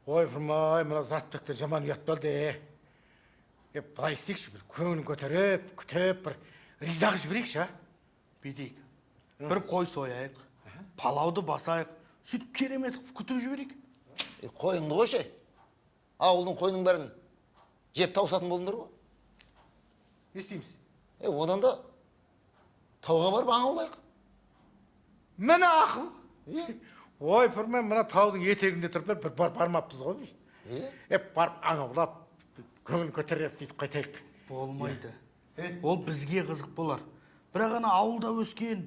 Ой, бұрмай, мұна Заттықты жаман ұят болды. Былай істейікші, бір көңілін көтеріп, күтіп, бір ризақ жіберейікші, а? Бедейік. Бір қой сояйық, палауды басайық, сөйтіп керемет күтіп жіберейік. Қойыңды қойшы. Ауылдың қойының бәрін жеп таусатын болыңдар ғой. Не істейміз? Одан да тауға барып аң аулайық. Міне ақыл. Ой, бұрмай, мұна таудың етегінде тұрып, бір бармаппыз ғой. Барып аң аулап, көңілін көтеріп, сөйтіп қайтайық. Болмайды. Ол бізге қызық болар. Бірақ ана ауылда өскен,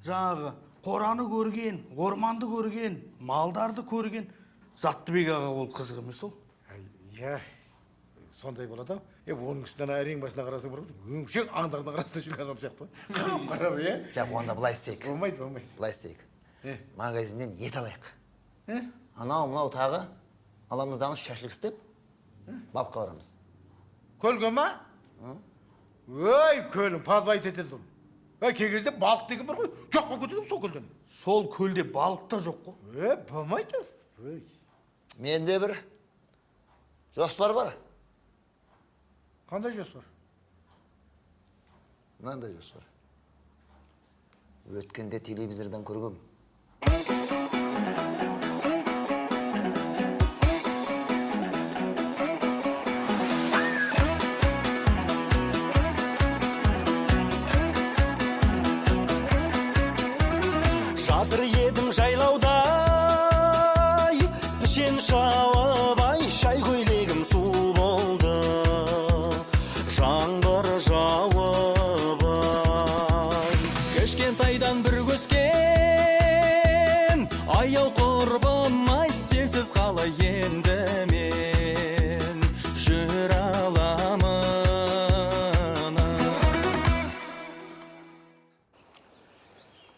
жаңағы қораны көрген, орманды көрген, малдарды көрген, Заттыбек аға ол қызық емес ол. Иә, сондай болады. Оның үстінен әрең басына қарасың бар, өңшек аңдардың арасында жүрген адам сияқты. Қарап, е? Жақ, онда былай істейік. Болмайды. Былай істейік. Магазиннен ет алайық. Анау тағы аламыздағы шашлық істеп, балыққа барамыз. Көлге ма? Ой, көлің, пазайт етеді ол. Кей кезде балық деген бар ғой, жоқ болып кетеді сол көлден. Сол көлде балық та жоқ қой. Болмайды. Менде бір жоспар бар. Қандай жоспар? Мынандай жоспар. Өткенде телевизордан көргем. Жатыр едім жайлауда, пішен шауып ай, шай көйлегім су болды. Жаңбыр жауып ай, кішкентайдан бір көскен, аяу құрбым ай, сенсіз қалай енді мен жүре аламын.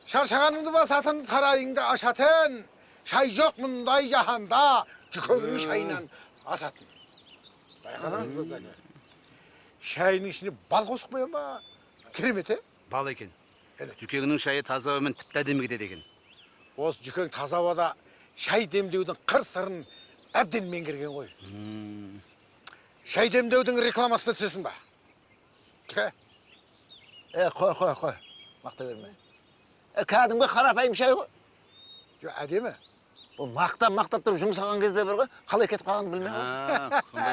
Шаршағаныңды басатын, сарайыңды ашатын, шай жоқ мұндай жаханда, жүкеңнің шайынан асатын. Байқадыңыз ба зәке? Шайының ішіне бал қосып қоя ма? Керемет, Бал екен. Жүкеңнің шайы таза ауамен тіпті әдемі кетеді екен. Осы жүкең таза ауада шай демдеудің қыр-сырын әбден меңгерген ғой. Шай демдеудің рекламасына түсесің ба? Қой. Мақта берме. Кәдімгі қарапайым шай ғой. Әдемі. Бұл мақтап тұрып жұмсаған кезде бір ғой, қалай кетіп қалғанын білмей ғой.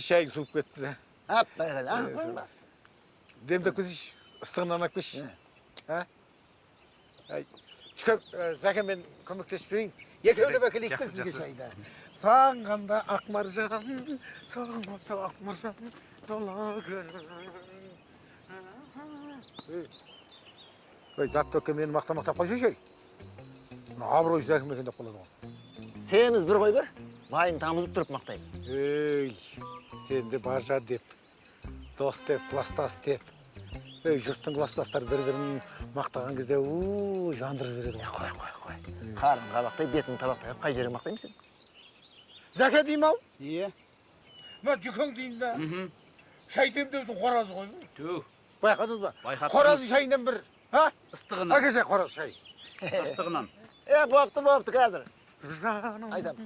Шайың суып кетті. Байқал, Демдеп көзейші, ыстығынан ап кеші. Жүкең, Зәке мен көмектесіп берейін. Екеулеп әкелейікті сізге шайды. Сағынғанда ақмаржан, сағынғанда ақмаржан, дола көрін. Затты өкке мені мақтап қойшы шай. Абырой Зәкім екен деп қолады ғой. Сеніміз бір қой бір, майын тамызып тұрып мақтаймыз. Сен де бажа деп, дос деп, кластас деп. Жұрттың кластастар бір-бірін мақтаған кезде жандырып береді. Қой. Қарын қабақтай, бетін табақтай, қай жерін мақтаймын сен? Зәке дейм ау? Иә. Мына жүкең дейм да. Шай демдеудің қоразы ғой. Байқадыңыз ба? Қоразы шайынан бір, Ыстығынан. әкеше қораз шай. Ыстығынан. Бопты қазір. Жаным, Айтам.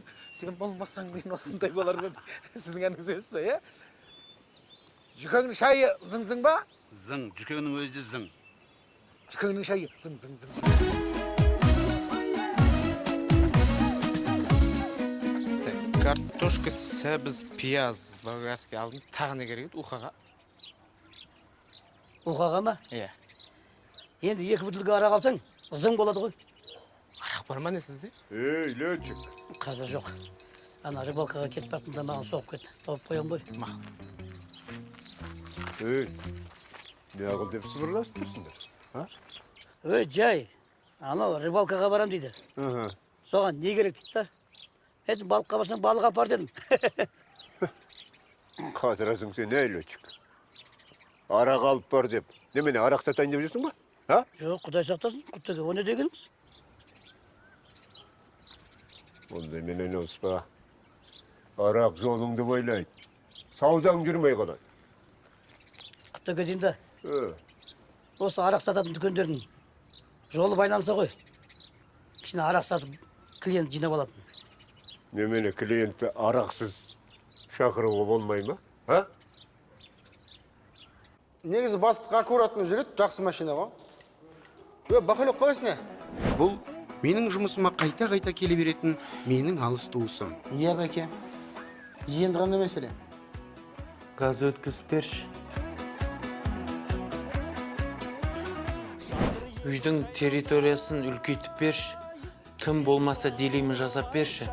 сен болмасаң мен осындай болар мен. Сіздің әніңіз өсі, е? Жүкеңнің шайы зың-зың ба? Зың, жүкеңнің өзі зың. Жүкеңнің шайы зың-зың. Картошка, сәбіз, пияз, болгарский алдым. Тағы не керек еді? Ухаға. Ухаға ма? Иә. Енді екі бутылка арақ алсаң, зың болады ғой. Арақ бар ма не сізде? Летчик. Қазір жоқ. Ана рыбалкаға кетіп бақтында маған соғып кетті. Тауып қоям ғой. Не ағыл деп сыбырласып тұрсыңдар? Жай, анау рыбалкаға барам дейді. Соған не керек дейді да? Балыққа барсаң балық апар дедім. Қазір азың сен летчик. Арақ алып бар деп. Немене, арақ сатайын деп жүрсің ба? Жоқ, құдай сақтасын, құттыға, о не дегеніңіз? Онда менен оспа. Арақ жолыңды бойлайды. Саудаң жүрмей қалады. Құттыға деймін да. Осы арақ сататын дүкендердің жолы байланса ғой. Кішіне арақ сатып клиент жинап алатын. Немене клиентті арақсыз шақыруға болмай ма? А? Негізі бастық аккуратно жүреді, жақсы машина ғой. Бақылап қойсын не? Бұл менің жұмысыма қайта-қайта келе беретін менің алыс туысым. Иә, бәке. Енді қандай мәселе? Газ өткізіп берші. Үйдің территориясын үлкейтіп берші. Тым болмаса делеймін жасап берші.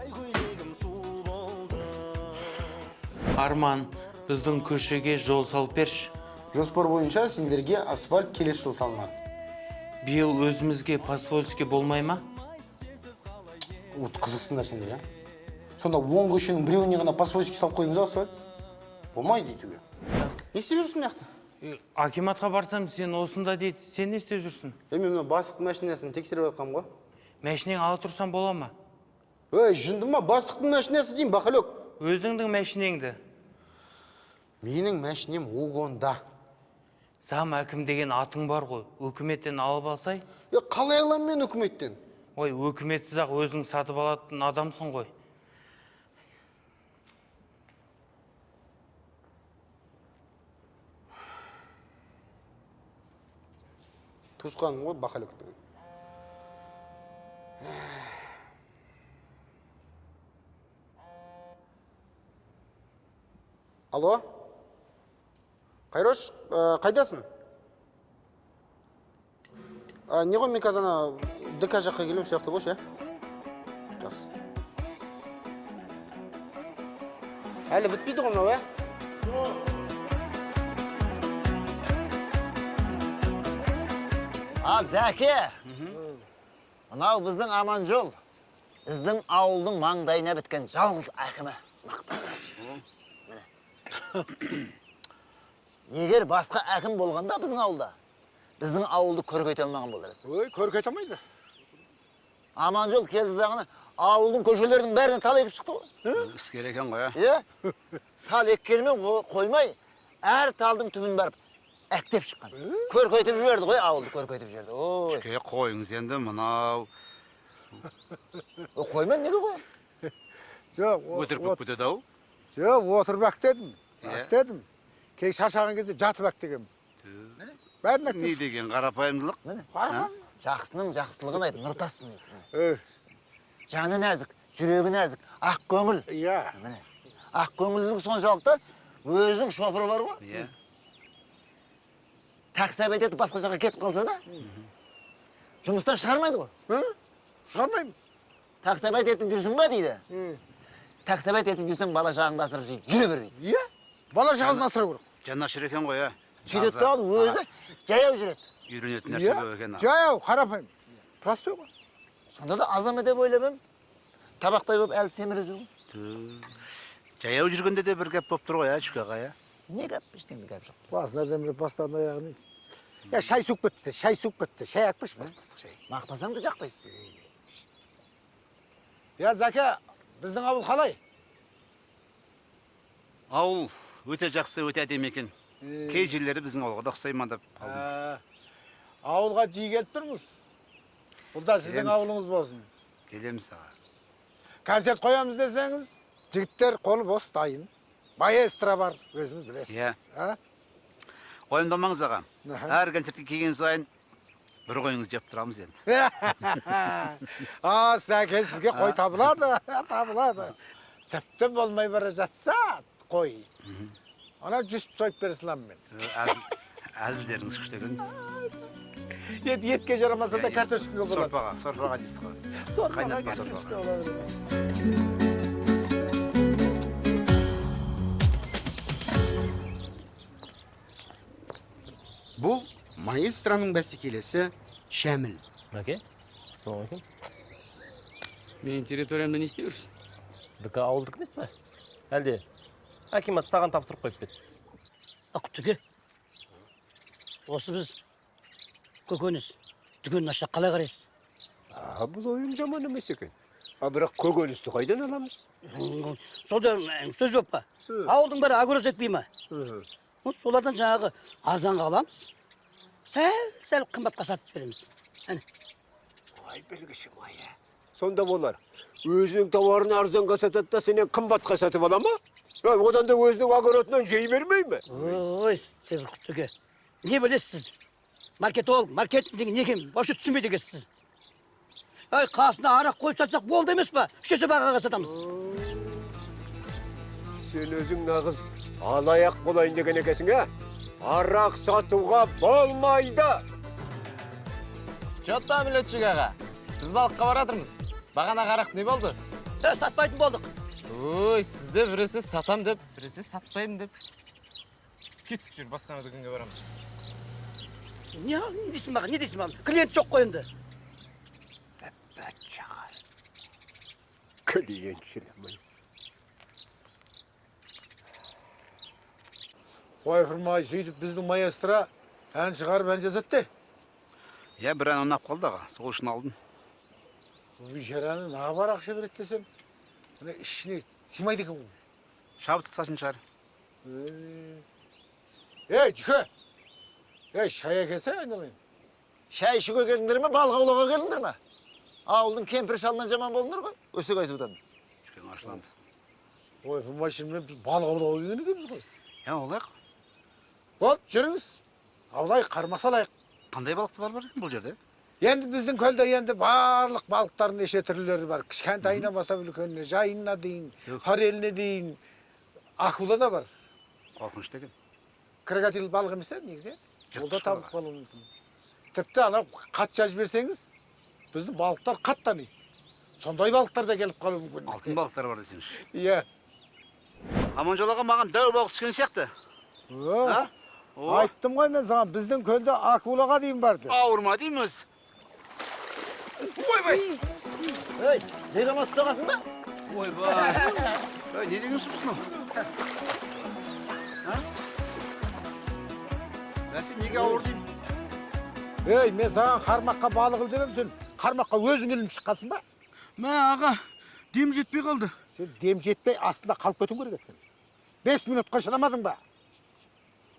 Арман, біздің көшеге жол салып берші. Жоспар бойынша сендерге асфальт келесі жыл салынады. Биыл өзімізге посольский болмай ма? Вот қызықсыңдар сендер, Сонда 10 көшенің біреуіне ғана посольский салып қойыңыз асфальт? Болмайды дейтуге. Не істеп жүрсің мықты? Акиматқа барсам, сен осында дейді. Сен не істеп жүрсің? Мен мына бастық машинасын тексеріп жатқам ғой. Мәшінең ала тұрсам бола ма? Жынды ма? Бастықтың машинасы деймін, бақылек. Өзіңдің мәшінеңді. Менің мәшинем угонда. Зам әкім деген атың бар ғой. Өкіметтен алып алсай? Қалай алам мен өкіметтен? Ой, өкіметсіз ақ өзің сатып алатын адамсың ғой. Туысқаным ғой, бақылектің. Алло? Қайрош, қайдасың? Не ғой, мен қазір ДК жаққа келем сияқты бош, Жақсы. Әлі бітпейді ғой мынау, Зәке, мынау біздің Аманжол, біздің ауылдың маңдайына біткен жалғыз әкімі. Егер басқа әкім болғанда біздің ауылда, біздің ауылды көркейте алмаған болар еді. Көркейте алмайды. Аманжол келді дағыны ауылдың көшелердің бәрінен тал екіп шықты ғой. Іскер екен ғой, Тал еккенімен қоймай, әр талдың түбін барып әктеп шыққан. Көркейтіп жіберді ғой, ауылды көркейтіп жіберді. Шке қойыңыз енді мынау. Қоймай, неге қой? Өтіріп көп кетеді ау? Жоқ, отырып әк дедім. Кей шаршаған кезде жатып әк дегем. Бәрін әк Не деген қарапайымдылық? Жақсының жақсылығын айт, нұртасын дейді. Жаны нәзік, жүрегі нәзік, ақ көңіл. Ақ көңілділік соншалықты өзінің шофыры бар ғой. Таксабет етіп басқа жаққа кетіп қалса да, жұмыстан шығармайды ғой. Шығармаймын. Таксабет етіп жүрсің ба дейді. Таксабет етіп жүрсің, бала жағыңды асырып жүре бер дейді. Бала жағасын асыра көріп. Жанашыр екен ғой, Сөйтеді да өзі жаяу жүреді. Үйренетін нәрсе көп екен. Жаяу, қарапайым. Простой ғой. Сонда да азамат деп ойлап табақтай болып әлі семіріп жүр. Жаяу жүргенде де бір кәп болып тұр ғой, шүкеға, Не кәп, ештеңе кәп жоқ. Басына деміріп бастан аяғын. Шай суып кетті, шай атпыш бар, ыстық шай. Мақтасаң да жақпайсың. Зәке, біздің ауыл қалай? Ауыл өте жақсы, өте әдемі екен. Кей жерлері біздің ауылға да ұқсай ма деп қалдым. Ауылға жиі келіп тұрмыз. Бұл да сіздің ауылыңыз болсын. Келеміз аға. Концерт қоямыз десеңіз, жігіттер қолы бос дайын. Маэстро бар, өзіңіз білесіз. Ойымдамаңыз аға. Әр концертке келген сайын бір қойыңыз жеп тұрамыз енді. Сәке, сізге қой табылады. Тіпті болмай бара жатса, қой. Ана жүсіп сойып берсілам мен. Әзілдеріңіз күштеген. Етке жарамаса да картошкаға болады. Сорпаға дейсіз ғой. Сорпаға картошка болады. Бұл маэстроның бәсекелесі Шәміл. Мәке, ассалаумағалейкум. Менің территориямда не істеп жүрсің? ДК ауылдық емес пе? Әлде акимат саған тапсырып қойып бет. Түге. Осы біз көкөніс дүкенін ашақ қалай қарайсыз? Бұл ойын жаман емес екен. Бірақ көкөністі қайдан аламыз? Сода сөз жоқ па? Ауылдың бәрі агроз екпей ма? Солардан жаңағы арзанға аламыз. Сәл қымбатқа сатып береміз. Ой, білгішім ой, Sonda bolar. Özünün tavarını arzanға сатады да сенен қымбатқа сатып ала ма? Одан да өзінің огородынан жей бермей ме? Ой, сен құттыке. Не білесіз? Маркетолог, маркетинг не екен? Вообще түсінбейді екенсіз. Ай, қасына арақ қойып сатсақ болды емес па? Үш есе бағаға сатамыз. Сен өзің нағыз алаяқ болайын деген екенсің, ә? Арақ сатуға болмайды. Жотта мүлетчик аға. Біз балыққа баратырмыз. Бағана қарақ не болды? Сатпайтын болдық. Ой, сізде бірісі сатам деп, бірісі сатпаймын деп. Кеттік жүр, басқа дүкенге барамыз. Не дейсің маған, не дейсің маған? Клиент жоқ қой енді. Клиентшілімін. Қой құрмай сөйтіп біздің маэстро ән шығарып ән жазады. Я бір ән ұнап қалды аға, сол үшін алдым. Бейшараны наға бар ақша береді десем, ішіне симайды екен. Шабыт тасасын шығар. Жүке! Шай әкесі айналайын. Шай ішуге келдіңдер ме, балық аулауға келдіңдер ме? Ауылдың кемпір шалынан жаман болдыңдар ғой, өсек айтудан. Жүкен ашыланды. Ой, бұл машинамен біз балық аулауға келген екенбіз ғой. Я, олайық. Бол, жүріңіз. Аулайық, қармақ салайық. Қандай балықтар бар бұл жерде? Енді біздің көлде енді барлық балықтардың неше түрлері бар. Кішкентайынан бастап үлкеніне, жайынына дейін, фореліне дейін, акула да бар. Қорқынышты екен. Крокодил балық емес негізі. Ол да Жыртқыш табылып балық. қалуы мүмкін. Тіпті анау қат жазып берсеңіз, біздің балықтар қат таниды. Сондай балықтар да келіп қалуы мүмкін. Алтын балықтар бар десеңші. Иә. Аманжолаға маған дәу балық түскен сияқты. Айттым ғой мен саған, біздің көлде акулаға дейін барды. Ауырма дейміз. Ей, неге ма ұстағасың ба? Ойбай. Не деген сұмсың? Бәсе неге ауыр деймін? Ей, мен саған қармаққа балық ілдемем, сен қармаққа өзің ілініп шыққасың ба? Мә аға, дем жетпей қалды. Сен дем жетпей астында қалып кетуің керек ексің. 5 минутқа шыдамадың ба?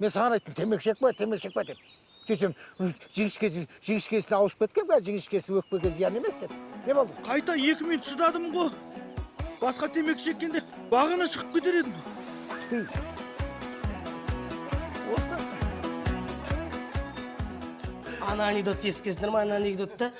Мен саған айттым, темекі шекпе деп. Сөйтсем, жіңішкесіне ауысып кеткен бе, жіңішкесі өкпеге зиян емес деп. Не болды? Қайта 2 минут шыдадым ғой. Басқа темекі шеккенде бағана шығып кетер едім. Ана анекдот ескесіңдер ма, ана анекдотта?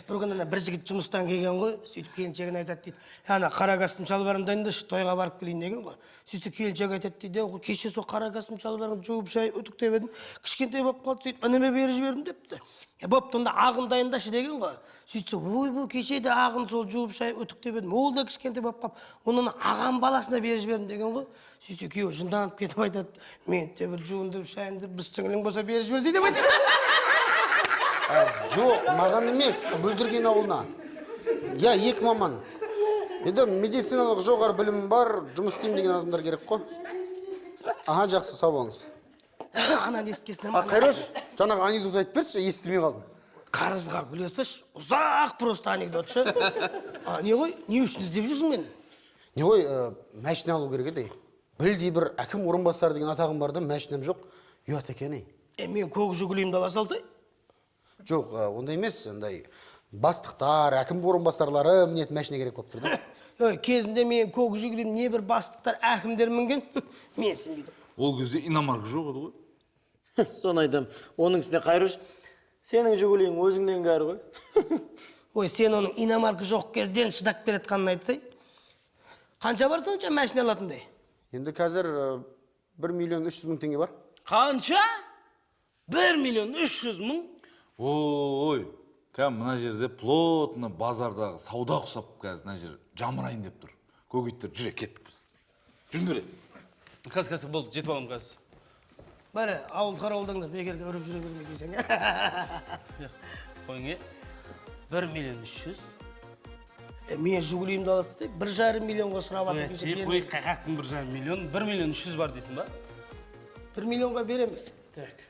Бір күні бір жігіт жұмыстан келген ғой, сөйтіп келіншегін айтады дейді. Ана қара костюм шалбарымды дайындашы, тойға барып келейін деген ғой. Сөйтіп келіншек айтады дейді, кеше сол қара костюм шалбарымды жуып шайып үтіктеп едім, кішкентай болып қалды, сөйтіп ініме беріп жібердім депті. Бопты, онда ағын дайындашы деген ғой. Сөйтсе, ойбай, кеше де ағын сол жуып шайып үтіктеп едім, ол да кішкентай болып қалып, оны ағам баласына беріп жібердім деген ғой. Сөйтсе, күйеуі жынданып кетіп айтады, мен де бір жуындырып шайындырып, бір сіңілің болса беріп жіберсей деп айтады. Жоқ, маған емес, бүлдірген ауылына. Я 2 маман. Енді медициналық жоғары білімім бар, жұмыс істеймін деген адамдар керек қой. Аха, жақсы, сау болыңыз. Анан ескесінен ма? Қайрош, жаңағы анекдот айтып берші, естімей қалдым. Қарызға күлесіш, ұзақ просто анекдотшы. Не ғой, не үшін іздеп жүрсің мен? Не ғой, мәшіне алу керек еді. Білдей бір әкім орынбасары деген атағым бар да, мәшінем жоқ, ұят екен. Мен көк жүгілейімді ала салсай? Жоқ, ондай емес, ондай бастықтар, әкім орынбасарлары мінетін мәшіне керек болып тұрды. Кезінде мен көк жүгілейім, не бір бастықтар, әкімдер мінген, мен сенбейді. Ол кезде иномарка жоқ еді ғой. Соны айтам, оның үстіне Қайруш, сенің жүгілең өзіңнен кәрі ғой. Ой, сен оның иномарка жоқ кезден шыдап беретқанын айтсай. Қанша бар сонша мәшіне алатындай? Енді қазір 1.300.000 теңге бар. Қанша? 1.300.000? Ой, кәм мына жерде плотно базардағы сауда құсап қазір мына жер жамырайын деп тұр. Көгіттер жүре кеттік біз. Жүріндіре. Қазір болды, жетіп алам қазір. Бәрі, ауыл қарауылдаңдар, бекерге үріп жүре берме дейсің. Қойыңе, 1.300.000. Мен жүгілейімді аласыз, 1,5 миллионға сұрап атыр. Қой, қақақтың 1,5 миллион, 1.300.000 бар дейсің ба? 1 миллионға берем. Так.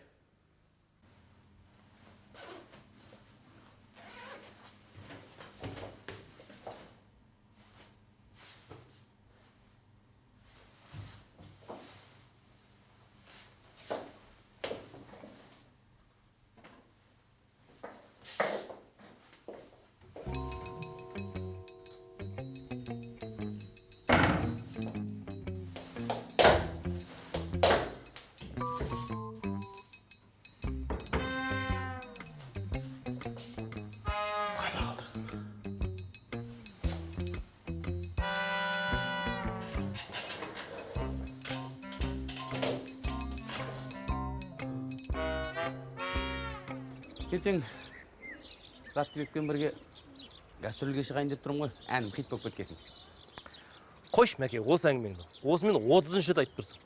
ертең Заттыбекпен бірге гастрольге шығайын деп тұрмын ғой. Әнім хит болып кеткесін. Қойш, Мәке, осы әңгімеңді. Осымен 30-шы рет айтып тұрсың.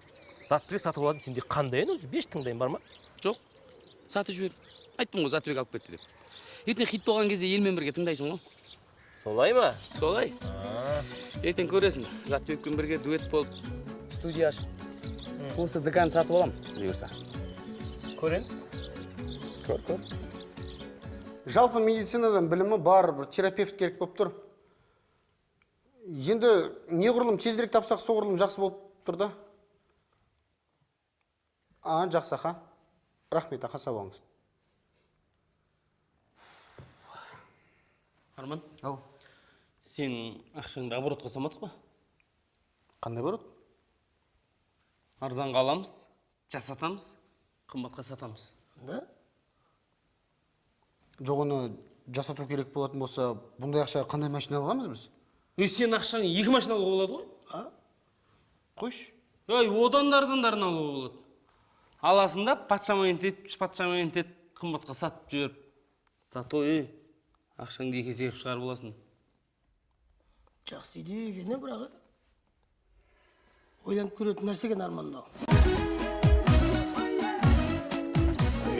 Заттыбек сатып алады, сенде қандай өзі? Беш тыңдайын бар ма? Жоқ, сатып жібер. Айттым ғой, Заттыбек алып кетті деп. Ертең хит болған кезде елмен бірге тыңдайсың ғой. Солай ма? Солай. Ертең көресің, Заттыбекпен бірге дуэт болып студия ашып. Осы ДК-ны сатып алам, бұйырса. Көреміз. Көр. Жалпы медицинадан білімі бар, бір терапевт керек болып тұр. Енді неғұрлым тезірек тапсақ, соғұрлым жақсы болып тұр да. Жақсы аха. Рахмет аха, сау болыңыз. Арман? Ау. Сен ақшаңды оборотқа салмадық па? Қандай оборот? Арзанға аламыз, жасатамыз, қымбатқа сатамыз. Да? Жоқ, оны жасату керек болатын болса, бұндай ақшаға қандай машина аламыз біз? Сен ақшаңы 2 машина алуға болады ғой? Қойш. Одан да арзандарын алуға болады. Аласын да патшамен тет, қымбатқа сатып жүріп. Зато ақшаңды 2 есе шығарып аласың. Жақсы идея екен, бірақ ойланып көретін нәрсе екен Армандау.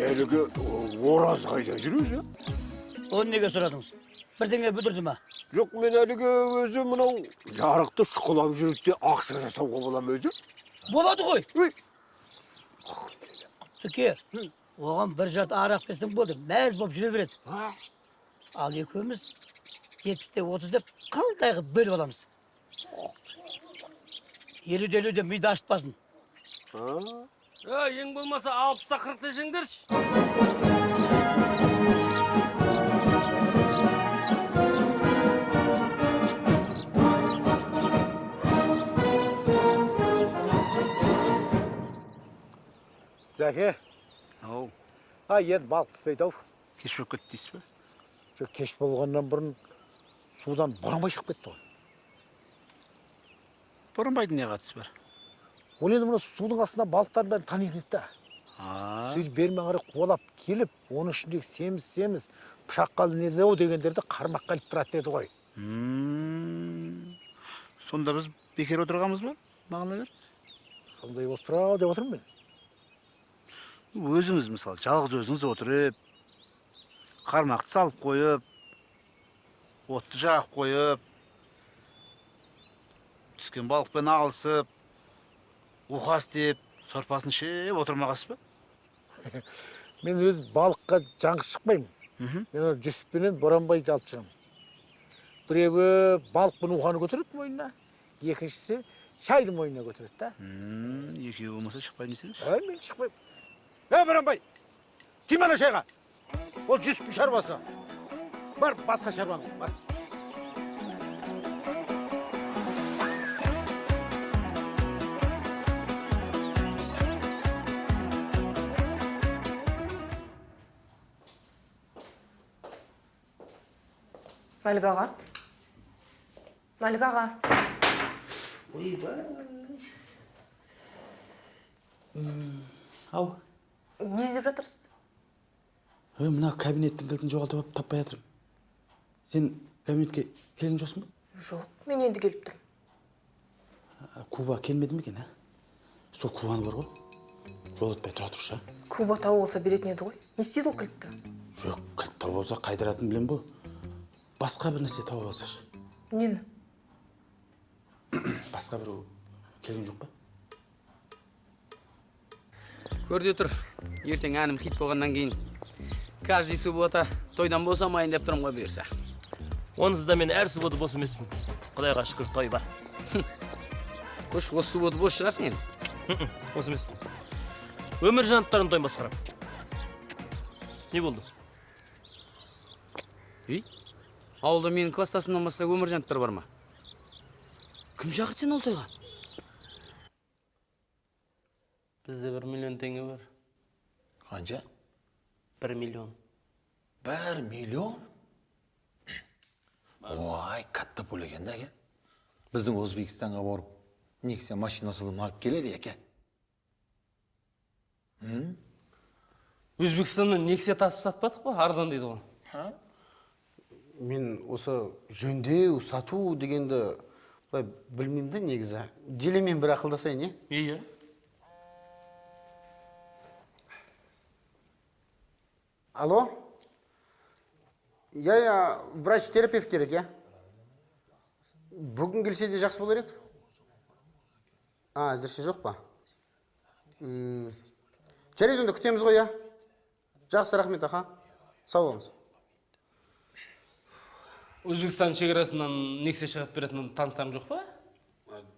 Әлігі ораз қайда жүріз, Оны неге сұрадыңыз? Бірдеңе бүдірді ма? Жоқ, мен әлігі өзі мынау жарықты шұқылап жүрікте ақша жасауға болам өзі. Болады ғой. Түке, оған бір жат арақ берсең болды, мәз болып жүре береді. Ал екеуміз 70-те 30 деп қалдай қып бөліп аламыз. 50-50 де миды ашытпасын. Ең болмаса 60-та 40-та жеңдерші. Зәке, Ау, енді балық түспейді ау. кеш болып кетті дейсіз бе? Жоқ, кеш болғаннан бұрын судан боранбай шығып кетті ғой. Боранбайдың не қатысы бар? Ол енді мұны судың астында балықтардың бәрін танитын да. Сөйтіп бермен қарай қуалап келіп, оның ішіндегі семіз, пышаққалы недеу дегендерді қармаққа іліп тұрады деді ғой. Сонда біз бекер отырғанбыз ба? Мағына бер. Сондай болып тұра деп отырмын мен. Өзіңіз мысалы, жалғыз өзіңіз отырып, қармақты салып қойып, отты жағып қойып, түскен балықпен алысып, уқас деп, сорпасын ішіп отырмағасыз ба? Мен өз балыққа жаңғыз шықпаймын. Мен Жүсіппенен Боранбайды алып шығамын. Біреуі балықпен уқаны көтереді мойнына, екіншісі шайды мойнына көтереді да. Екеуі болмаса шықпаймын десеңіз? Мен шықпаймын. Боранбай, тиме ана шайға. Ол Жүсіптің шаруасы. Бар, басқа шаруаң, бар. Мәлік аға. Мәлік аға. Ау. Не іздеп жатырсыз? Мына кабинеттің кілтін жоғалтып таппай жатырмын. Сен кабинетке келген жоқсың ба? Жоқ, мен енді келіп тұрмын. Куба келмеді ме екен, Сол Кубаны бар ғой. Жолатпай тұра тұршы. Куба тауы болса беретін еді ғой. Не істейді ол кілтті? Жоқ, кілт тауып болса қайдаратын білем ғой. Басқа бір нәрсе тауып алсашы. Нені? Басқа біреу келген жоқ па? Көрде тұр, ертең әнім хит болғаннан кейін. Каждый суббота тойдан босамайын деп тұрмға бұйырса. Онсызда мен әр суббота бос емеспін. Құдайға шүкір той бар. Қош, осы суббота бос шығарсың енді? Бос емеспін. Өмір жанаттарын тойын басқарам. Не болды? Ауылда менің кластасымнан басқа өмір жанаттар бар ма? Кім шақырды сен ол тойға? Бізде 1 миллион теңге бар. Қанша? 1 миллион. 1 миллион? Ой, қатты пул екен да, Біздің Өзбекстанға барып, Nexia машинасынан алып келеді, Өзбекстаннан Nexia тасып сатпадық па? Арзан дейді ғой. Мен осы жөндеу, сату дегенді былай білмеймін да негізі. Желемен бір ақылдасайын, е? Иә. Алло? Я врач-терапевт керек, я? Бүгін келсе де жақсы болар еді? Әзірше жоқ па? Жарайды, онда күтеміз ғой, я? Жақсы, рахмет, аха. Сау болыңыз. Өзбекстан шекарасынан Nexia шығып беретін таныстарың жоқ па?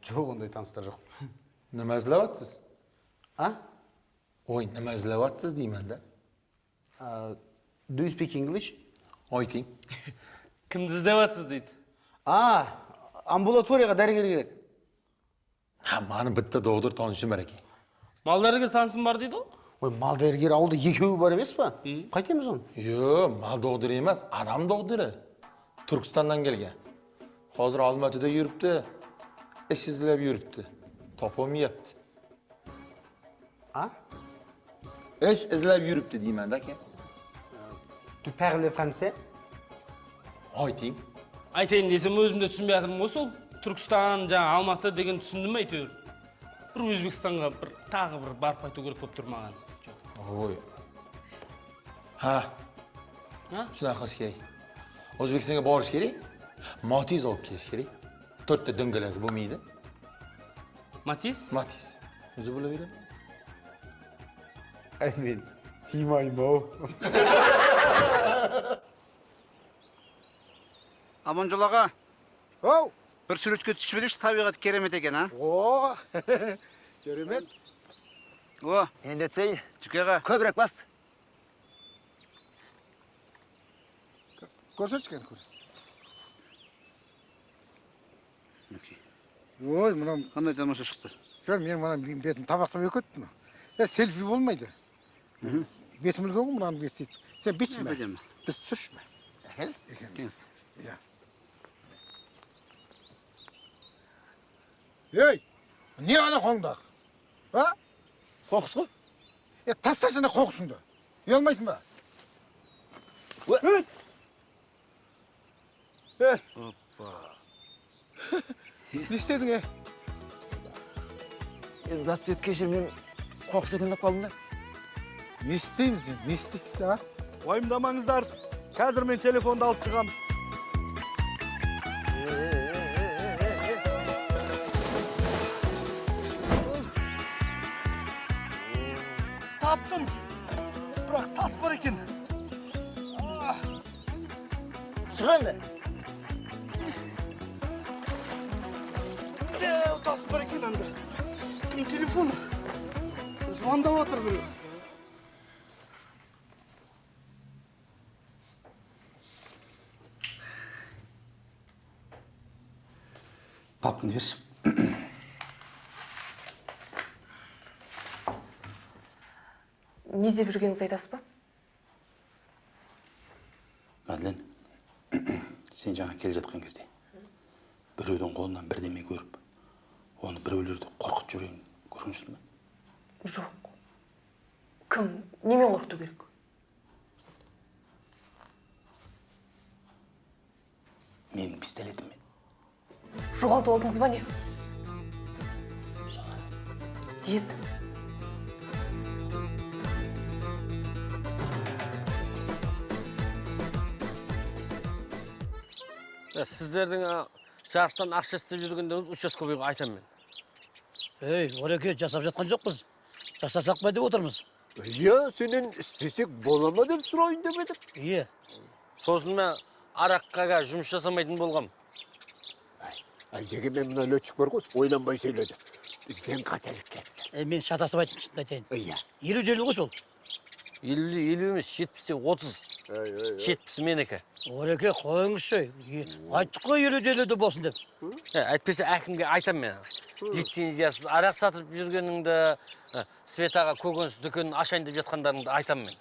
Жоқ, ондай таныстар жоқ. Nima izlayapsiz? А? Ой, nima izlayapsiz deyman da. Do you speak English? Ayting. Кімді іздеватсыз дейді. Амбулаторияға дәрігер керек. Ha, mani bitta doktor tanishim бар ekan. Мал дәрігер танысым бар дейді ғой. Ой, мал дәрігер ауылда екеуі бар емес па? Қайтеміз оны? Yo, mal doktori emas, adam doktori. Turkistondan kelgan. Hozir Olmaotada yuribdi. Ish izlab yuribdi. Topolmayapti. А? Ish izlab yuribdi deyman-da aka. Tu parles français? Ayting. Айтайын десем өзімде түсінбей жатырмын ғой сол. Түркістан, жаңа Алматы деген түсіндім әйтеуір. Бір Өзбекстанға тағы бір барып қайту керек болып тұр маған. Ой. Ha. Shunaqa qilish kerak. O'zbekistonga borish kerak. Matiz olib kelish kerak. 4 ta do'ngalak bo'lmaydi. Matiz? Matiz. O'zi bo'laveradi. Men siymayman. Аманжол аға, Оу! бір суретке түсіп едіңіз, табиғат керемет екен, а? О, керемет. О, Енді етсей, Жүке аға. көбірек бас. Көрсетші көр. Ой, мынам, Қандай тамаша шықты? мен мынам бетін табақтап өкеттім. Селфи болмайды. Бетім үлкен ғой мынаны бет дейді. Сен бетші ме? Біз түсірші ме? Екенбіз. Иә. Ей, не ана қолыңдағы? А? Қоқыс қой. Тасташы ана қоқысыңды. Ұялмайсың ба? Не істедің, Заттыбек кешір, мен қоқыс екендеп қалдым да. Не істейміз, не істейміз, а? Уайымдамаңыздар. Қазір мен телефонды алып шығам. Таптым. Бірақ тас бар екен. Шық енді. Тас бар екен анда. Мен телефон звондап отыр біреу. Папканы берші. Не іздеп жүргеніңізді айтасыз ба? Мәділен, сен жаңа келе жатқан кезде біреудің қолынан бірдеме көріп, оны біреулерді қорқытып жүрген көргенсің бе? Жоқ. Кім? Немен қорқыту керек? Менің пистолетіммен. Жоғалтып алдыңыз ба не? Ет. Сіздердің жарықтан ақша істеп жүргендеріңіз участковыйға айтамын мен. Ей, Ореке, жасап жатқан жоқпыз. Жасасақ па деп отырмыз. Иә, сенен істесек бола ма деп сұрайын деп едік. Иә. Сосын мен араққаға жұмыс жасамайтын болғам. Дегенмен мына летчик бар ғой, ойланбай сөйледі. Бізден қателік кетті. Мен шатасып айтып шынын айтайын. Иә. 50-50 ғой сол. 50 емес, 70-те 30. 70 менікі. Ореке, қойыңызшы. Айттық қой 50-50 болсын деп. Әйтпесе әкімге айтам мен. Лицензиясыз арақ сатып жүргеніңді, Светаға көкөніс дүкенін ашайын деп жатқандарыңды айтам мен.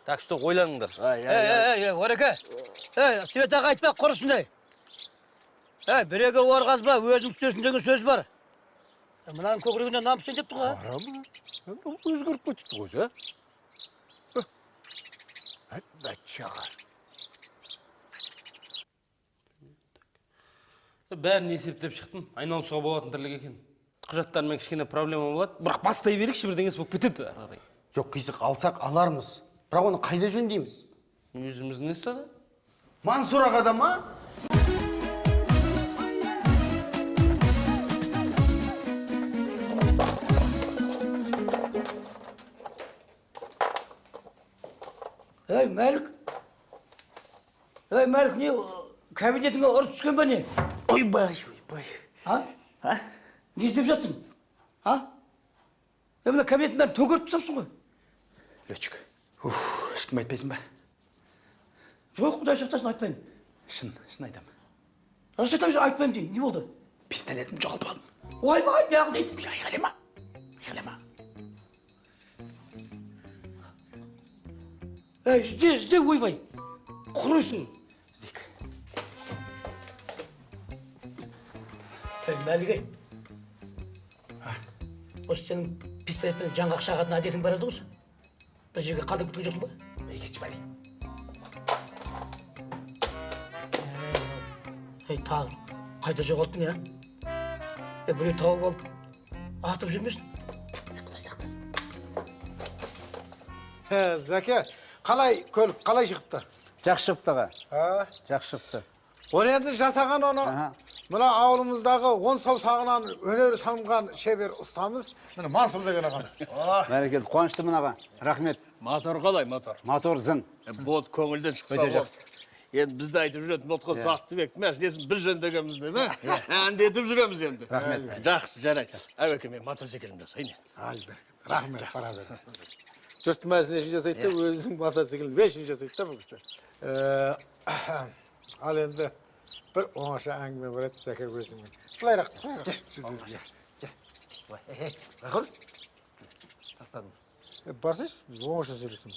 Так что ойланыңдар. Ореке. Светаға айтпақ құрысындай. Біреге орғазба, өзің түсесін деген сөз бар. Мынаның көкірегіне намысын депті ғой. Қарама, өзгеріп кетіпті ғой, Бәтшаға. Бәрін есептеп шықтым. Айналысуға болатын тірлік екен. Құжаттармен кішкене проблема болады. Бірақ бастай берекші бірдеңесі болып кетеді ары қарай. Жоқ, қисық алсақ алармыз. Бірақ оны қайда жөндейміз? Өзіміздің не ұстады? Мансұр ағада ма? Ей, Мәлік. Ей, Мәлік, не кабинетіңе ұрыс түскен бе не? Ойбай. А? Не істеп жатсың? А? Мына кабинеттің бәрін төгіріп тастапсың ғой. Летчик. Ешкім айтпайсың ба? Жоқ, құдай сақтасын, айтпаймын. Шын айтамын. Рас айтамын, айтпаймын деймін. Не болды? Пистолетімді жоғалтып алдым. Ойбай, не қыл дейді? Айғайлама. Ей, ізде, ойбай. Құрыйсың. Іздейік. Ей, Мәлік, осы сенің пистолетпен жаңғақ шағатын әдетің бар еді ғой? Бір жерге қалдырып кеткен жоқсың ба? Ей, кетші бәлей. Ей, тағы, қайда жоғалттың, ә? Біреу тауып алып, атып жүрмесін. Құдай сақтасын. Зәке, қалай көлік, қалай шықты? Жақсы шықты аға. Жақсы шықты. Оны енді жасаған оны, мына ауылымыздағы 10 саусағынан өнері танылған шебер ұстамыз, міне Мансұр деген ағамыз. Бәрекелді, қуаныштымын аға. Рахмет. Мотор қалай, мотор? Мотор зың. Бот көңілден шықса Өте болды. жақсы. Енді бізді айтып жүретін мотқа Заттыбек мәшінесін біз жөндегенбізді, ме? Әндетіп жүреміз енді. Рахмет. Жақсы, жарайды. Әуеке мен мотоциклімді жасайын енді. Ай, рахмет, бара беріңіз. Жұрт мәсінесін жасайды, өзінің мотоциклін 5-шін жасайды да бұл кісі. Ал енді бір оңаша әңгіме барады Зәке өзіңмен. Былайрақ. Байқұс, тастадым. Барсайшы, біз оңаша сөйлесеміз.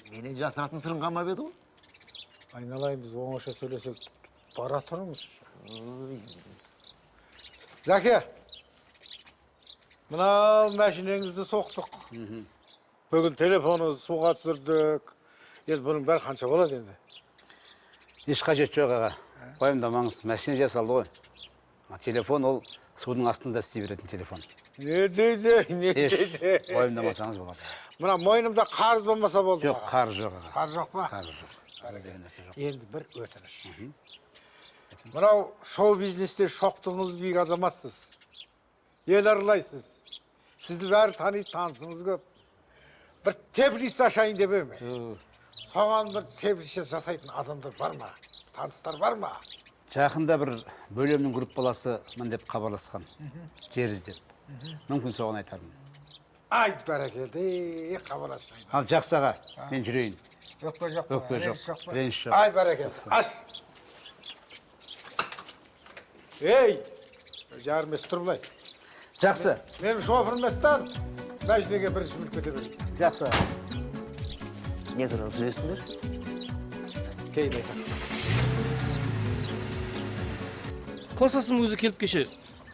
Менен жасыратын сырың қалмап еді ғой? Айналайын, біз оңаша сөйлесек, бара тұрыңыз. Зәке, мынау мәшинеңізді соқтық. Бүгін телефоныңызды суға түсірдік. Енді бұның бәрі қанша болады енді? Еш қажет жоқ аға. Уайымдамаңыз, машина жасалды ғой. Телефон ол судың астында істей беретін телефон. Не дейді? Еш уайымдамасаңыз болады. Мына мойнымда қарыз болмаса болды. Жоқ, қарыз жоқ аға. Қарыз жоқ па? Қарыз жоқ. Енді бір өтініш. Мынау шоу-бизнесте шоқтыңыз биік азаматсыз. Ел аралайсыз. Сізді бәрі таниды, танысыңыз көп. Бір теплиц ашайын деп еме. Соған бір теплиц жасайтын адамдар бар ма? Таныстар бар ма? Жақында бір бөлемнің группаласы мін деп хабарласқан. Жер іздеп. Мүмкін соған айтармын. Ай, бәрекелді, хабарласайын. Ал жақсы аға, мен жүрейін. Өкпе жоқ па? Өкпе жоқ. Реніш жоқ. Ай, бәрекелді. Аш. Ей, жармес тұр бұлай. Жақсы. Менің шофырметтен мәжінеге бірінші мініп кете берейін. Жақсы. Не туралы сөйлесіңдер? Кейін айтамын. Кластасым өзі келіп кеше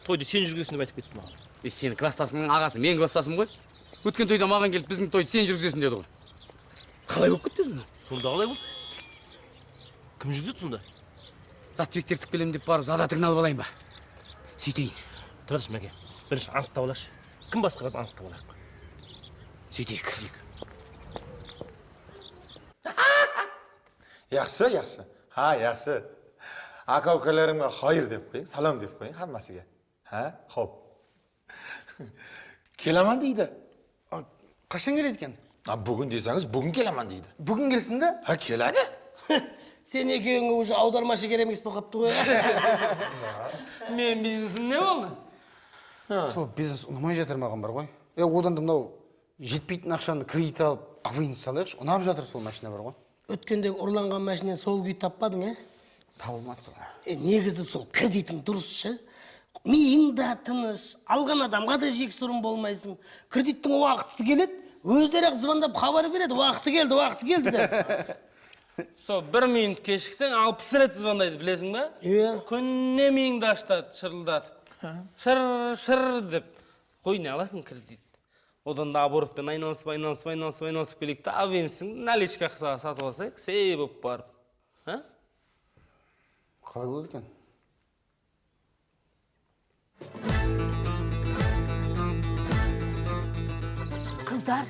тойды сен жүргізесің деп айтып кетті маған. Сені кластасымның ағасы, мен кластасым ғой. Өткен тойда маған келіп біздің тойды сен жүргізесің деді ғой. Қалай болып кетті өзіңе? Сонда қалай болды? Кім жүргізеді сонда? Заттыбекті ертіп келемін деп барып задатыңды алып алайын ба? Сөйтейін. Тұрады Мәке, бірінші анықтап алайықшы. Кім басқарады анықтап алайық. Сөйтейік. Yaxshi, yaxshi. Ha, yaxshi. Aka-ukalarimga xayr deb qo'ying, salom deb qo'ying hammasiga. Ha, xo'p. Kelaman deydi. Qachon keladi ekan? Bugun desangiz, bugun kelaman deydi. Bugun kelsin-da? Ha, keladi. Sen екеуіңе уже аудармашы керек емес болып қапты ғой. Мен бизнесім не болды? Сол бизнес ұнамай жатыр маған бар ғой. Одан да мынау жетпейтін ақшаны кредит алып, авыйын салайықшы. Ұнап жатыр сол машина бар ғой. Өткендегі ұрланған машинаны сол күй таппадың, Табылмады сол. Негізі сол кредитің дұрысшы. Миың да тыныш, алған адамға да жексұрын болмайсың. Кредиттің уақытысы келеді, өздері-ақ звондап хабар береді, уақыты келді деп. Сол 1 минут кешіксең 60 рет звондайды, білесің ба? Күнне миыңды аштады, шырылдатып. Шыр деп. Қой, не аласың кредит? Одан да оборотпен айналысып келейік та, авенсің наличка қысаға сатып алсайық, сей болып барып. Қалай болады екен? Қыздар,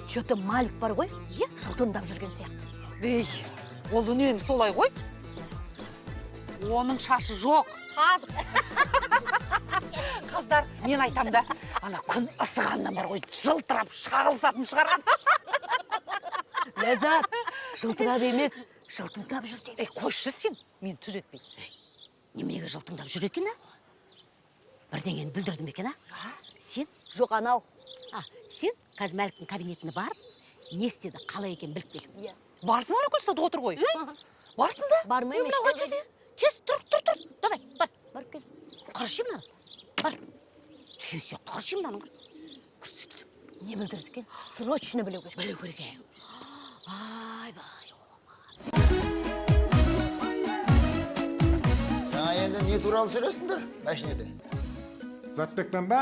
что-то Малик бар ғой, жылтыңдап жүрген сияқты. Ей, ол үнемі солай ғой. Оның шашы жоқ. Қыздар, мен айтам да, ана күн ысығаннан бар ғой, жылтырап шағылысатын шығарған. Ләззат, жылтырап емес, жылтыңдап жүр дейді. Қойшы сен, мен түзетпеймін. Неменеге жылтыңдап жүр екен, бірдеңені бүлдірді ме екен, Сен, жоқ анау. Сен қазір Мәліктің кабинетіне барып, не істеді, қалай екен біліп кел. Барсын ана көстеді отыр ғой. Барсын да. Бармай емес. Мынауға деді. Тез тұр. Давай, бар кел. Қарашы мынаны. Бар. Түйесе қарашы мынаны. Көрсетті. Не бүлдірді екен? Срочно білу керек. Білу керек. Ай-бай. Жаңа енді не туралы сөйлесіңдер машинеде? Затбекпен ба?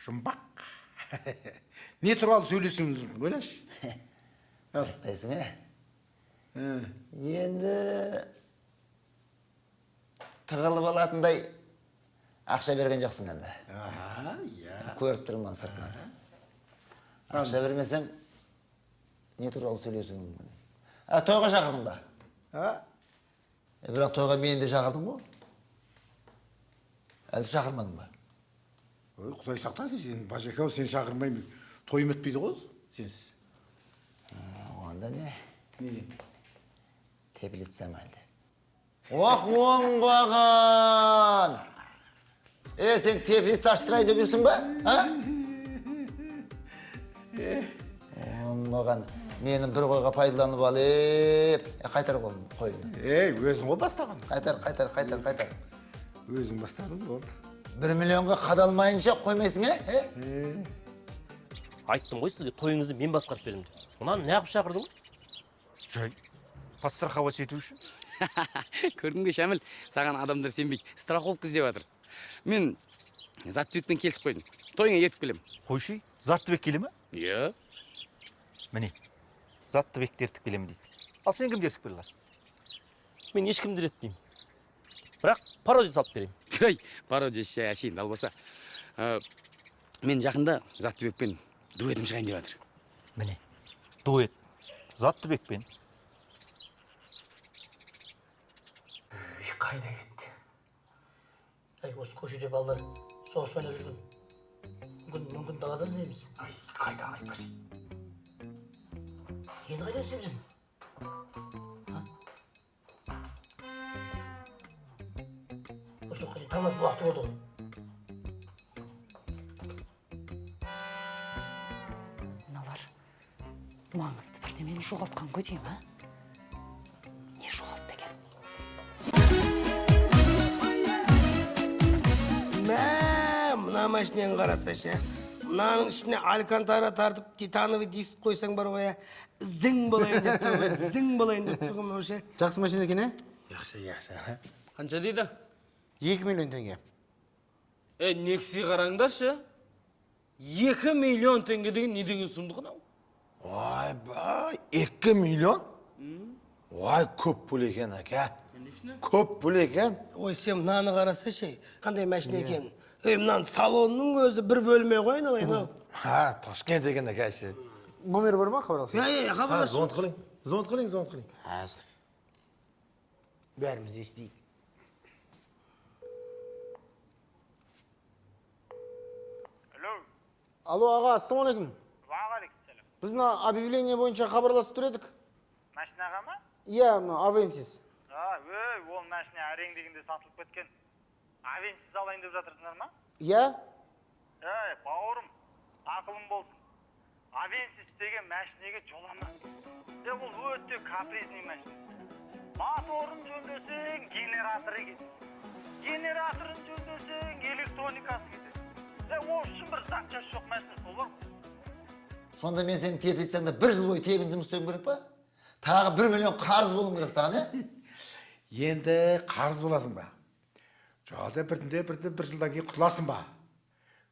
Жұмбақ. Не туралы сөйлесіңіз, ойлашы. Айтпайсың, Енді тығылып алатындай ақша берген жоқсың енді. Көріп тұрмын сыртынан. Ақша бермесең, не туралы сөйлесуің мүмкін? Тойға шақырдың ба? Бірақ тойға мені де шақырдың ба? Әлі шақырмадың ба? Құдай сақтасын, сен бажекау сен шақырмаймын. Тойым өтпейді ғой, сенсіз. Онда не? Не? Тепілетсем әлде. Оңбаған! Сен тепілет аштырайды өбірсің ба? Оңбаған. Менің бір қойға пайдаланып алып, қайтар қойымды. Өзің ғой бастаған. Қайтар. Өзің бастадың болды. 1 миллионға қадалмайынша қоймайсың, Айттым ғой сізге, тойыңызды мен басқарып беремін деп. Мұнан не қып шақырдыңыз? Жай, подстраховать ету үшін. Көрдің бе, Шамил, саған адамдар сенбейді. Страховка іздеп жатыр. Мен Заттыбекпен келісіп қойдым. Тойыңа ертіп келем. Қойшы, Заттыбек келе ме? Иә. Міне, Заттыбекті ертіп келемін дейді. Ал сен кімді ертіп келе аласың? Мен ешкімді ертпеймін. Бірақ пародия салып берейін. Ой, пародия әшейін далбаса. Мен жақында Заттыбекпен дуэтім шығайын деп жатыр. Міне, дуэт. Заттыбекпен. Қайда кетті? Осы көшеде балалар соғыс ойнап жүрген. Мүмкін далада іздейміз. Қайда айтпасын. Енді қайда іздейміз? Осы қайда тамақ уақыты болды ғой. Мыналар маңызды бірдемені жоғалтқан ғой деймін, Не жоғалтты екен? Мына машинені қарасашы. Мынаның ішіне алькантара тартып, титановый диск қойсаң бар ғой, зің болайын деп тұрғым, өше. Жақсы машина екен, Яқшы. Қанша дейді? 2 миллион теңге. Нексі қараңдаршы. 2 миллион теңге деген не деген сұмдық анау? Ойбай, 2 миллион? Ой, көп пұл екен, әке. Көп пұл екен. Ой, сен мынаны қарасашы, қандай машина екен. Мынаның салонның өзі бір бөлме ғой, айналайын. Ташкент екен, әке. Номер бар ма, хабарласың? Хабарлас. Звонт қылың. Әзір. Бәріміз естейік. Алло, аға, ассалаумалейкум. Уағалейкумсалам. Біз мына объявление бойынша хабарласып тұр едік. Машинаға ма? Иә, Авенсис. Ол машина әрең дегенде сатылып кеткен. Авенсис алайын деп жатырсыңдар ма? Иә? Бауырым, ақылым болсын. Авенсис деген машинеге жолама. Ол өте капризный машина. Моторын жөндесең, генераторы кетеді. Генераторын жөндесең, электроникасы кетеді. Үшін бір зат жоқ машина сол бар. Сонда мен сені тепетсеңде 1 жыл бойы тегін жұмыс істеуім керек па? Тағы 1 миллион қарыз болуым керек саған, Енді қарыз боласың ба? Жолда бірден 1 жылдан кейін құтыласың ба?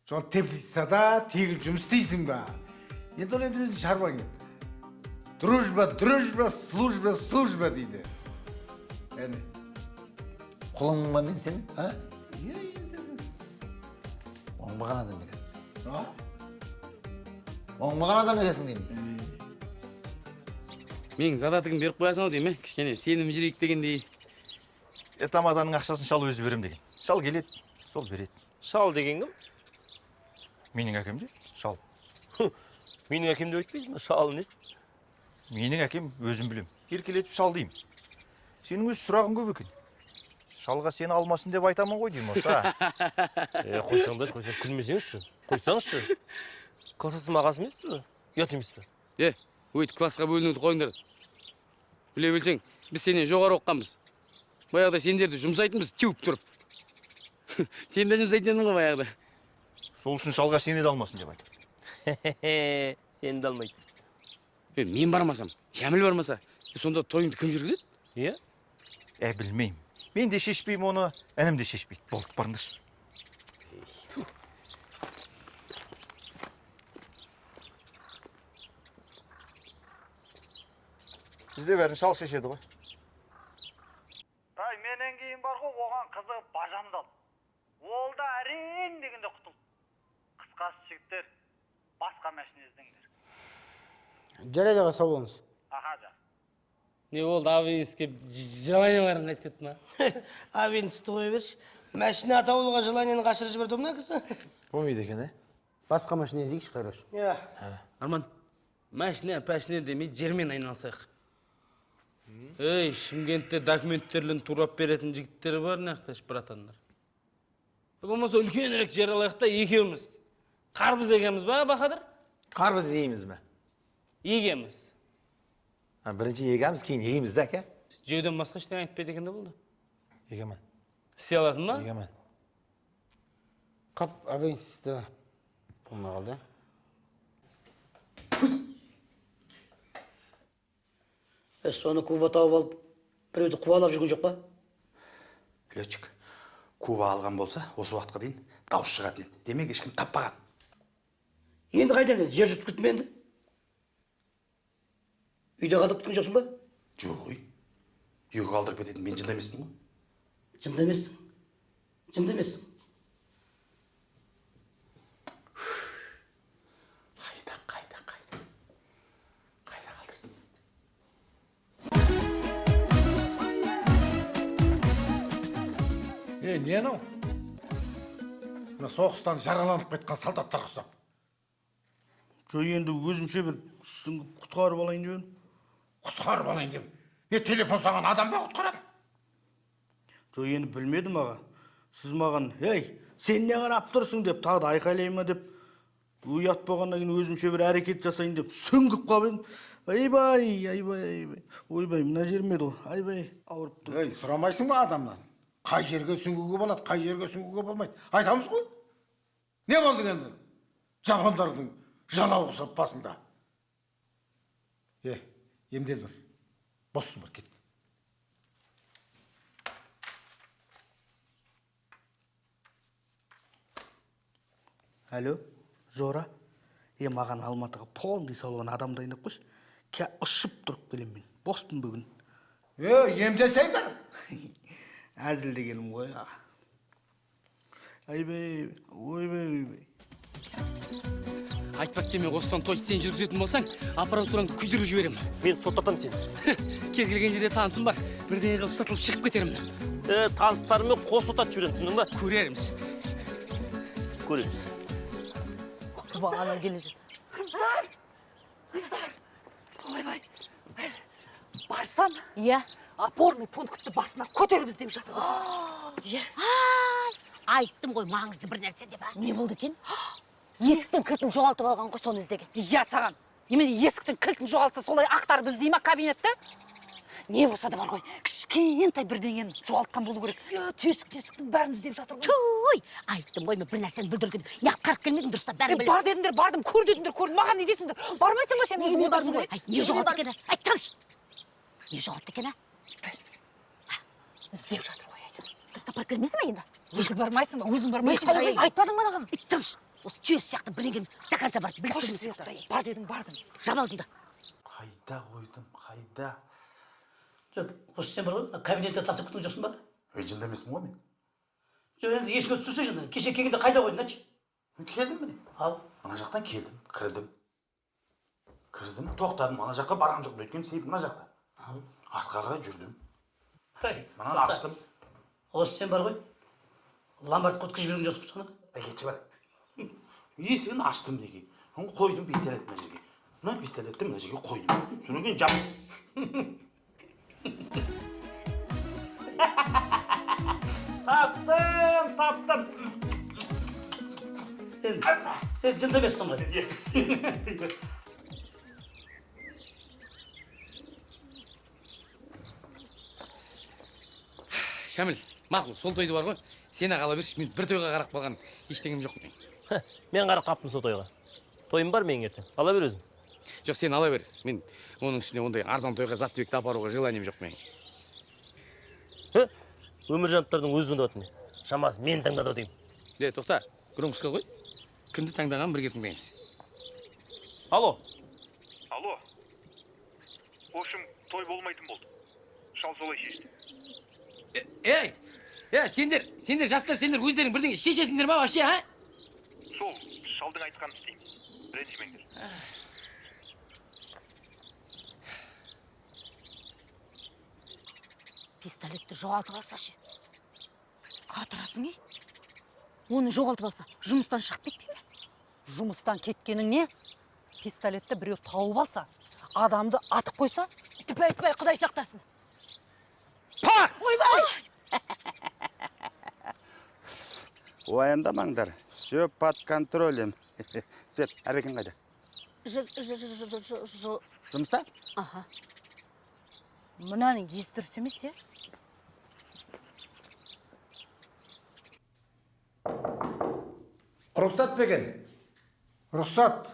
Сол теплицада тегін жұмыс істейсің ба? Енді ол енді біздің шаруаң енді. Дружба, дружба, служба, служба дейді. Әне. Құлыңмын ба мен сенің, а? Оңбаған адам екенсің. А? Оңбаған адам екенсің деймін. Менің задатығын беріп қоясың ау деймін, кішкене сенім жүрейік дегендей. Тамаданың ақшасын шал өзі берем деген. Шал келеді, сол береді. Шал деген кім? Менің әкем де шал. Менің әкем деп айтпайсың ба? Шал несі? Менің әкем өзім білем. Еркелетіп шал деймін. Сенің өз сұрағың көп екен. Шалға сені алмасын деп айтамын ғой деймін осы. Қойсаңдаршы, қойсаң күлмесеңізші. Қойсаңызшы. Классасы мағасы емессіз ба? Ұят емес пе? Өйтіп классқа бөлінуді қойыңдар. Біле білсең, біз сенен жоғары оққанбыз. Баяғыда сендерді жұмсайтынбыз, теуіп тұрып. Сен де жұмсайтын едің ғой баяғыда. Сол үшін шалға сені де алмасын деп айтамын. Сені де алмайды. Мен бармасам, Шәміл бармаса, сонда тойыңды кім жүргізеді? Иә? Білмеймін. Мен де шешпеймін оны, інім де шешпейді. Болды, барыңдаршы. Бізде бәрін шал шешеді ғой. Менен кейін бар ғой, оған қызығып бажамдал. Ол да әрең дегенде құтыл. Қысқасы жігіттер, басқа мәшіне іздеңдер. Жарайды аға, сау болыңыз. Аха, жақсы. Не болды, Авениске желанияларын қайтып кетті ма? Авенисті қоя берші. Мәшіне атаулыға желанияны қашырып жіберді мына кісі. Болмайды екен, Басқа машина іздейікші, Қайраш. Иә. Арман, мәшіне, пәшіне демей жермен айналсайық. Ей, Шымкентте документтерін турап беретін жігіттері бар, нақташ, братандар. Болмаса үлкенірек жер алайық та екеуміз. Қарбыз егеміз ба, Бахадыр? Қарбыз егеміз бе? Егеміз. Бірінші егеміз, кейін егеміз де, әке? Жеуден басқа ештеңе айтпайды екен де болды. Егемен. Істей аласың ба? Егемен. Қап, Авенисті болмай қалды. Соны Куба тауып алып, біреуді қуалап жүрген жоқ па? Летчик, Куба алған болса, осы уақытқа дейін дауыс шығатын еді. Демек, ешкім таппаған. Енді қайдан еді? Жер жұтып кетті ме енді? Үйде қалдырып күткен жоқсың ба? Жоқ, үйге қалдырып кететін мен жында емеспін ғой. Жында емессің. Жында емессің. Не анау? Мына соғыстан жараланып кеткен солдаттар құсап. Енді өзімше бір құтқарып алайын деп едім. Құтқарып алайын деп. Не телефон саған адам ба құтқарады? Енді білмедім аға. Сіз маған, ей, сен не қарап тұрсың деп, тағы да айқайлайын ма деп, ұят болғаннан кейін өзімше бір әрекет жасайын деп, сүңгіп қалып едім. Айбай, ойбай, мына жерім еді ғой, айбай, ауырып тұр. Ей, сұрамайсың ба адамнан? Қай жерге сүңгуге болады, қай жерге сүңгуге болмайды. Айтамыз ғой. Не болды енді? Жапондардың жанау құсап басында. Емдел бір. Боссың бір, кет. Алло, Жора. Маған Алматыға полный салған адам дайындап қойшы. Ұшып тұрып келем мен. Боспын бүгін. Емдесей бір. Әзіл дегенім ғой. Айбай, ойбай. Айтпақ деме, осыдан той сен жүргізетін болсаң, аппаратураңды күйдіріп жіберем. Мен соттатам сені. Кез келген жерде танысым бар. Бірдеңе қылып сатылып шығып кетерім. Таныстарымен қос соттатып жүремін, түсіндің ба? Көрерміз. Көреміз. Бағана келе жүр. Ойбай, барсам, Иә. опорный пунктті басына көтеріміз деп жатыр. Айттым ғой, маңызды бір нәрсе деп. Не болды екен? Есіктің кілтін жоғалтып алған ғой, соны іздеген. Иә саған. Немене есіктің кілтін жоғалтса солай ақтар біз дей ма кабинетті? Не болса да бар ғой, кішкентай бірдеңені жоғалтқан болу керек. Тесіктің бәрін іздеп жатыр ғой. Туй! Айттым ғой, мен бір нәрсені бүлдірген. Қарып келмедің дұрыстап, бәрін білем. Бар дедіңдер, бардым, көр дедіңдер, көрдім. Маған не дейсіңдер? Бармайсың ба сен? Неге бардың ғой? Не жоғалты екен? Айттамшы. Не жоғалты екен? Іздеп жатыр ғой, әйтеуір. өзі апарып келмейсің ба енді? Өзің бармайсың ба? Өзің бармайсың ба? Айтпадың ба маған? Тыныш. Осы түйесі сияқты бірдеңені до конца барып біліп келмейсің. Бар дедің, бардың. Жама аузыңды. Қайда қойдым, қайда? Осы сен бар ғой, кабинетте тастап кеткен жоқсың ба? Жында емеспін ғой мен. Енді еске түсірсе жында, кеше келгенде қайда қойдың, айтшы? Келдім міне. Ал? Ана жақтан келдім, кірдім, тоқтадым, ана жаққа барған жоқпын, өйткені сейф мына жақта. Артқа қарай жүрдім. Мынаны аштым. Осы сен бар ғой, ломбардқа өткізіп жіберген жоқсың соны? Әкетші бар. Есігін аштым неге. Қойдым пистолет мына жерге. Мына пистолетті мына жерге қойдым. Содан кейін жаптым. Таптым. Сен жында емессің ғой. Шамил, мақұл, сол тойды бар ғой. Сені қала берші, мен бір тойға қарап қалған ештеңем жоқ мен. Мен қарап қаптым сол тойға. Тойым бар менің ертең. Ала бер өзің. Жоқ, сен ала бер. Мен оның үстіне ондай арзан тойға Заттыбекті апаруға желанием жоқ менің. Өміржановтардың өзі тыңдап отыр. Шамасы мен тыңдады деймін. Тоқта, громкосқа қой. Кімді таңдаған бірге тыңдаймыз. Алло. Алло. В общем, той болмайтын болды. Шал солай шешті. Сендер жастар, сендер өздерің бірдеңе шешесіңдер ма вообще, а? Сол, шалдың айтқанын істеймін. Ренжімеңдер. Пистолетті жоғалтып алса ше. Қатырасың, Оны жоғалтып алса, жұмыстан шығып кетпей ме? Жұмыстан кеткенің не? Пистолетті біреу тауып алса, адамды атып қойса? Түпәй, Құдай сақтасын. Пақ! Ойбай! Уайымдамаңдар. Все под контролем. Свет, әрекең қайда? Жұмыста? Аха. Мынаның есі дұрыс емес, Рұқсат берген. Рұқсат.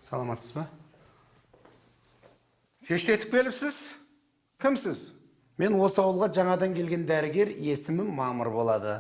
Саламатсыз ба? Кештетіп келіпсіз? Кімсіз? Мен осы ауылға жаңадан келген дәрігер, есімім Мамыр болады.